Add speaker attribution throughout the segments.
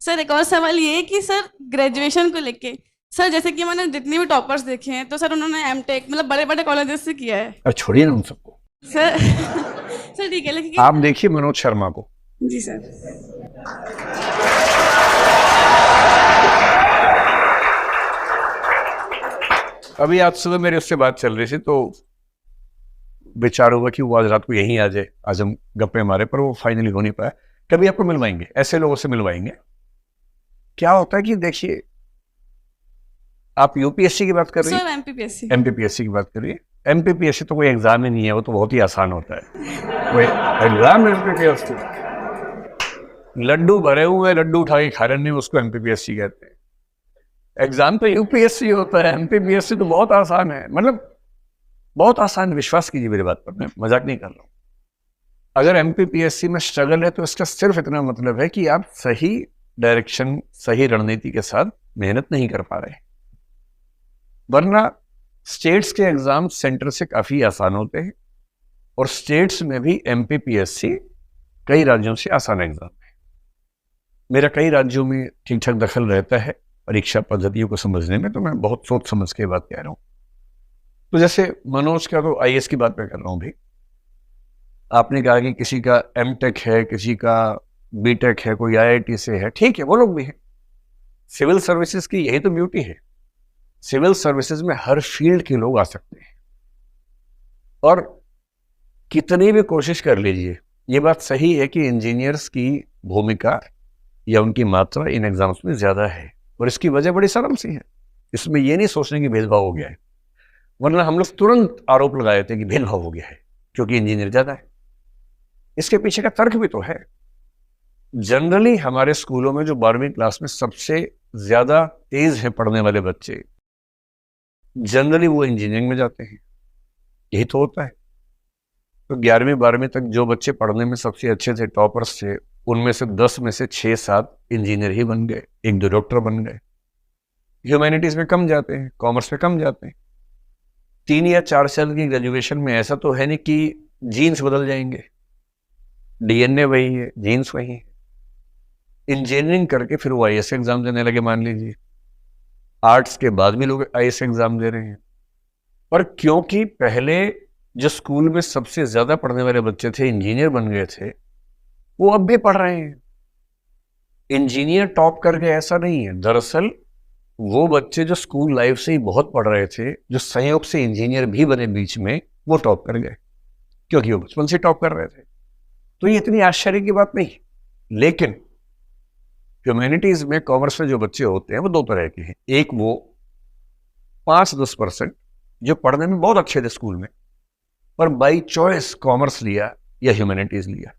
Speaker 1: Sir एक और सवाल ये है कि सर ग्रेजुएशन को लेके, सर जैसे कि मैंने जितने भी टॉपर्स देखे हैं तो सर उन्होंने एमटेक मतलब बड़े बड़े कॉलेजेस से किया है।
Speaker 2: अब छोड़िए ना उन सबको।
Speaker 1: सर सर ठीक है लेकिन।
Speaker 2: आप देखिए मनोज शर्मा को।
Speaker 1: जी सर।
Speaker 2: अभी आज सुबह मेरे उससे बात चल रही थी तो विचार हुआ कि वो आज रात को यहीं आ जाए, आज हम गप्पे मारे, पर वो फाइनली हो नहीं पाया। कभी आपको मिलवाएंगे, ऐसे लोगों से मिलवाएंगे। क्या होता है कि देखिए, आप यूपीएससी की बात कर रही
Speaker 1: सर
Speaker 2: है,
Speaker 1: एमपीपीएससी।
Speaker 2: एमपीपीएससी की बात कर रही है। एमपीपीएससी तो कोई एग्जाम ही नहीं है, वो तो बहुत ही आसान होता है। कोई एग्जाम एमपीपीएससी, लड्डू भरे हुए लड्डू उठा के खा रहे, उसको एमपीपीएससी कहते हैं। एग्जाम तो यूपीएससी होता है, एमपीपीएससी तो बहुत आसान है, मतलब बहुत आसान। विश्वास कीजिए मेरी बात पर, मैं मजाक नहीं कर रहा हूं। अगर एमपीपीएससी में स्ट्रगल है तो इसका सिर्फ इतना मतलब है कि आप सही डायरेक्शन, सही रणनीति के साथ मेहनत नहीं कर पा रहे। वरना स्टेट्स के एग्जाम सेंटर से काफी आसान होते हैं, और स्टेट्स में भी एमपीपीएससी कई राज्यों से आसान एग्जाम है। मेरा कई राज्यों में ठीक ठाक दखल रहता है परीक्षा पद्धतियों को समझने में, तो मैं बहुत सोच समझ के बात कह रहा हूं। तो जैसे मनोज का तो आईएएस की बात मैं कर रहा हूं भी। आपने कहा कि किसी का एमटेक है, किसी का बीटेक है, कोई आईआईटी से है, ठीक है, वो लोग भी हैं। सिविल सर्विसेज की यही तो ब्यूटी है। सिविल सर्विसेज में हर फील्ड के लोग आ सकते हैं, और कितनी भी कोशिश कर लीजिए, ये बात सही है कि इंजीनियर्स की भूमिका या उनकी मात्रा इन एग्जाम्स में ज्यादा है, और इसकी वजह बड़ी सरल सी है। इसमें यह नहीं सोचने की भेदभाव हो गया है, वरना हम लोग तुरंत आरोप लगाए थे कि भेदभाव हो गया है क्योंकि इंजीनियर ज्यादा है। इसके पीछे का तर्क भी तो है। जनरली हमारे स्कूलों में जो 12वीं क्लास में सबसे ज्यादा तेज है पढ़ने वाले बच्चे, जनरली वो इंजीनियरिंग में जाते हैं। यही तो होता है। तो 11वीं 12वीं तक जो बच्चे पढ़ने में सबसे अच्छे थे, टॉपर्स थे, उनमें से 10 में से 6-7 इंजीनियर ही बन गए, 1-2 डॉक्टर बन गए। ह्यूमैनिटीज में कम जाते हैं, कॉमर्स में कम जाते हैं। 3 या 4 साल की ग्रेजुएशन में ऐसा तो है नहीं कि जीन्स बदल जाएंगे। डीएनए वही है, जीन्स वही है। इंजीनियरिंग करके फिर वो आईएएस एग्जाम देने लगे, मान लीजिए। आर्ट्स के बाद भी लोग आईएएस एग्जाम दे रहे हैं। पर क्योंकि पहले जो स्कूल में सबसे ज्यादा पढ़ने वाले बच्चे थे इंजीनियर बन गए थे, वो अब भी पढ़ रहे हैं। इंजीनियर टॉप कर गए ऐसा नहीं है। दरअसल वो बच्चे जो स्कूल लाइफ से ही बहुत पढ़ रहे थे, जो संयोग से इंजीनियर भी बने बीच में, वो टॉप कर गए क्योंकि वो बचपन से टॉप कर रहे थे। तो ये इतनी आश्चर्य की बात नहीं। लेकिन ह्यूमैनिटीज में, कॉमर्स में जो बच्चे होते हैं वो दो तरह के हैं। एक वो 5-10% जो पढ़ने में बहुत अच्छे थे स्कूल में, पर बाई चॉइस कॉमर्स लिया या ह्यूमैनिटीज लिया।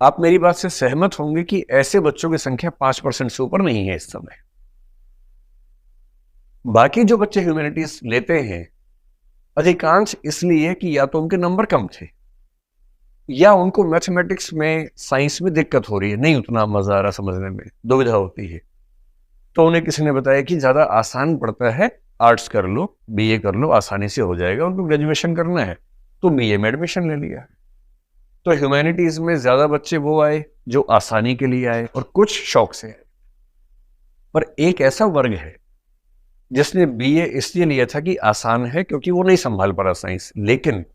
Speaker 2: आप मेरी बात से सहमत होंगे कि ऐसे बच्चों की संख्या 5% से ऊपर नहीं है इस समय। बाकी जो बच्चे ह्यूमैनिटीज लेते हैं, अधिकांश इसलिए कि या तो उनके नंबर कम थे, या उनको मैथमेटिक्स में, साइंस में दिक्कत हो रही है, नहीं उतना मजा आ रहा समझने में, दुविधा होती है। तो उन्हें किसी ने बताया कि ज्यादा आसान पड़ता है, आर्ट्स कर लो, बीए कर लो, आसानी से हो जाएगा। उनको ग्रेजुएशन करना है तो बीए में एडमिशन ले लिया। तो ह्यूमैनिटीज में ज्यादा बच्चे वो आए जो आसानी के लिए आए, और कुछ शौक से आए। पर एक ऐसा वर्ग है जिसने बीए इसलिए लिया था कि आसान है, क्योंकि वो नहीं संभाल पा रहा साइंस, लेकिन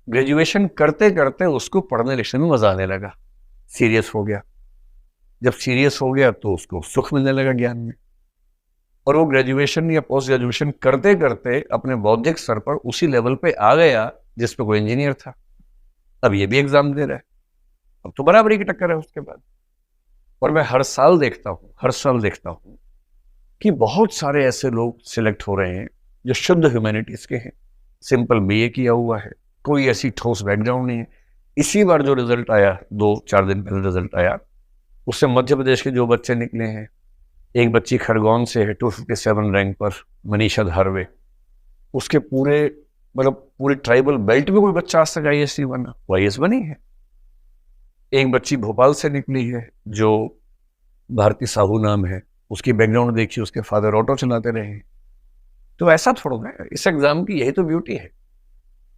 Speaker 2: ग्रेजुएशन करते करते उसको पढ़ने लिखने में मजा आने लगा, सीरियस हो गया। जब सीरियस हो गया तो उसको सुख मिलने लगा ज्ञान में, और वो ग्रेजुएशन या पोस्ट ग्रेजुएशन करते करते अपने बौद्धिक स्तर पर उसी लेवल पे आ गया जिस पे कोई इंजीनियर था। अब ये भी एग्जाम दे रहा है, अब तो बराबरी की टक्कर है उसके बाद। और मैं हर साल देखता हूं कि बहुत सारे ऐसे लोग सिलेक्ट हो रहे हैं जो शुद्ध ह्यूमैनिटीज के हैं, सिंपल बीए किया हुआ है, कोई ऐसी ठोस बैकग्राउंड नहीं है। इसी बार जो रिजल्ट आया, 2-4 दिन पहले रिजल्ट आया, उससे मध्य प्रदेश के जो बच्चे निकले हैं, एक बच्ची खरगोन से है 257 रैंक पर, मनीषा धारवे। उसके पूरे, मतलब पूरे ट्राइबल बेल्ट में कोई बच्चा आज तक आईएएस नहीं बना, वो आईएएस बनी है। एक बच्ची भोपाल से निकली है जो भारती साहू नाम है, उसकी बैकग्राउंड देखिए, उसके फादर ऑटो चलाते रहे हैं। तो ऐसा थोड़ा है, इस एग्जाम की यही तो ब्यूटी है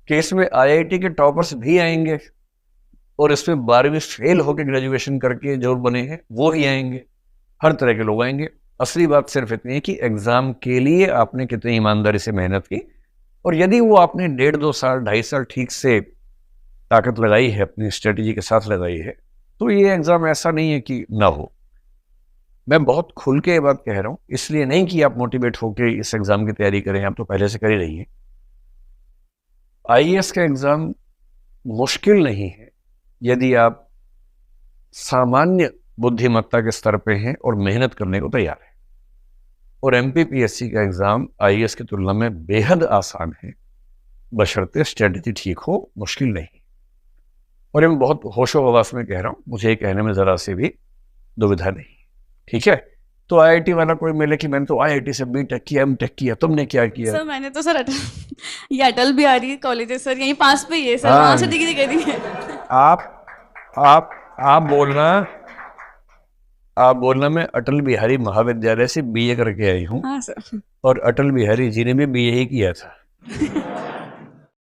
Speaker 2: कि इसमें आईआईटी के टॉपर्स भी आएंगे, और इसमें 12वीं फेल होकर ग्रेजुएशन करके जो बने हैं वो ही आएंगे, हर तरह के लोग आएंगे। असली बात सिर्फ इतनी है कि एग्जाम के लिए आपने कितनी ईमानदारी से मेहनत की, और यदि वो आपने 1.5-2 साल 2.5 साल ठीक से ताकत लगाई है, अपनी स्ट्रेटेजी के साथ लगाई है, तो ये एग्जाम ऐसा नहीं है कि ना हो। मैं बहुत खुल के ये बात कह रहा हूँ, इसलिए नहीं कि आप मोटिवेट होकर इस एग्जाम की तैयारी करें, आप तो पहले से कर ही रही हैं। आईएएस का एग्जाम मुश्किल नहीं है यदि आप सामान्य बुद्धिमत्ता के स्तर पे हैं और मेहनत करने को तैयार हैं। और एमपीपीएससी का एग्जाम आईएएस की तुलना में बेहद आसान है, बशर्ते स्ट्रेटजी ठीक हो, मुश्किल नहीं। और ये मैं बहुत होशो हवास में कह रहा हूँ, मुझे ये कहने में जरा से भी दुविधा नहीं, ठीक है। तो आईआईटी वाला कोई मिले कि मैंने तो आईआईटी से बीटेक किया, एमटेक किया, तुमने क्या किया?
Speaker 1: सर मैंने तो सर ये अटल बिहारी कॉलेज है सर, यहीं पास पे ही है सर,
Speaker 2: हाँ।
Speaker 1: वहाँ से डिग्री करी है।
Speaker 2: आप बोलना मैं अटल बिहारी महाविद्यालय से बीए करके आई हूँ,
Speaker 1: हाँ सर।
Speaker 2: और अटल बिहारी जी ने भी बीए ही किया था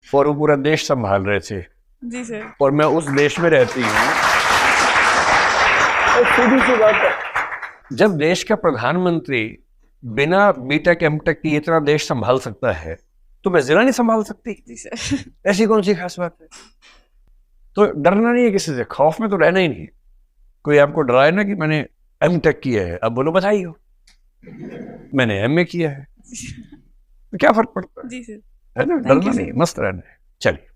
Speaker 2: और वो पूरा देश संभाल रहे थे,
Speaker 1: जी सर।
Speaker 2: और मैं उस देश में रहती हूँ। और सीधी सी बात है, जब देश का प्रधानमंत्री बिना बीटेक एमटेक की इतना देश संभाल सकता है, तो मैं जिला नहीं संभाल सकती?
Speaker 1: जी सर।
Speaker 2: ऐसी कौन सी खास बात है? तो डरना नहीं है किसी से, खौफ में तो रहना ही नहीं। कोई आपको डराए ना कि मैंने एमटेक किया है, अब बोलो बधाई हो, मैंने एमए किया है, तो क्या फर्क पड़ता है?
Speaker 1: जी सर।
Speaker 2: है ना, डरना नहीं, मस्त रहना है। चलिए।